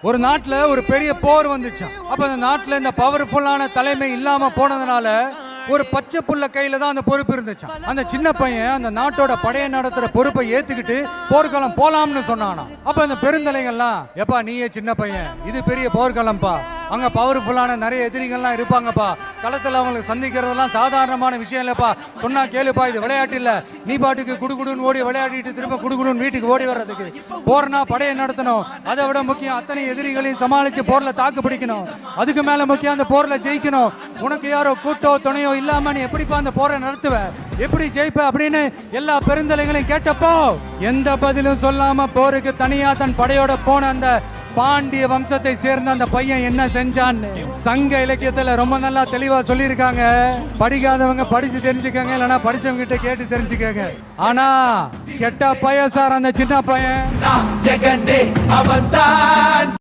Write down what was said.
ஒரு நாட்டுல ஒரு பெரிய போர் வந்துச்சாம். அப்ப அந்த நாட்டுல இந்த பவர்ஃபுல்லான தலைமை இல்லாம போனதுனால ஒரு பச்சை புள்ள கையில தான் அந்த பொறுப்பு இருந்துச்சாம். அந்த சின்ன பையன் அந்த நாட்டோட படையை நடத்துற பொறுப்பை ஏத்துக்கிட்டு போர்க்களம் போலாம்னு சொன்னானா. அப்ப அந்த பெருந்தலைகள்லாம், எப்பா நீயே சின்ன பையன், இது பெரிய போர்க்களம்பா, அங்க பவர்ஃபுல்லான நிறைய எதிரிகள்லாம் இருப்பாங்கப்பா, களத்துல அவங்களுக்கு சந்திக்கிறதெல்லாம் சாதாரணமான விஷயம் இல்லப்பா, சொன்னா கேளுப்பா, இது விளையாட்டு இல்ல, நீ பாட்டுக்கு குடுகுடுன்னு ஓடி விளையாடிட்டு திரும்ப குடுகுடுன்னு வீட்டுக்கு ஓடி வர்றதுக்கு, போர்னா படையை நடத்தணும், அதை விட முக்கியம் அத்தனை எதிரிகளையும் சமாளிச்சு போர்ல தாக்கு பிடிக்கணும், அதுக்கு மேல முக்கியம் அந்த போர்ல ஜெயிக்கணும், உனக்கு யாரோ கூட்டோ துணையோ இல்லாம நீ எப்படிப்பா அந்த போரை நடத்துவ, எப்படி ஜெயிப்ப அப்படின்னு எல்லா பெருந்தலைகளையும் கேட்டப்போ எந்த பதிலும் சொல்லாம போருக்கு தனியா தன் படையோட போன அந்த பாண்டிய வம்சத்தை சேர்ந்த அந்த பையன் என்ன செஞ்சான்னு சங்க இலக்கியத்துல ரொம்ப நல்லா தெளிவா சொல்லியிருக்காங்க. படிக்காதவங்க படிச்சு தெரிஞ்சுக்கங்க, இல்லைன்னா படிச்சவங்க கிட்ட கேட்டு தெரிஞ்சுக்கங்க. ஆனா கெட்ட பையன் சார் அந்த சின்ன பையன்.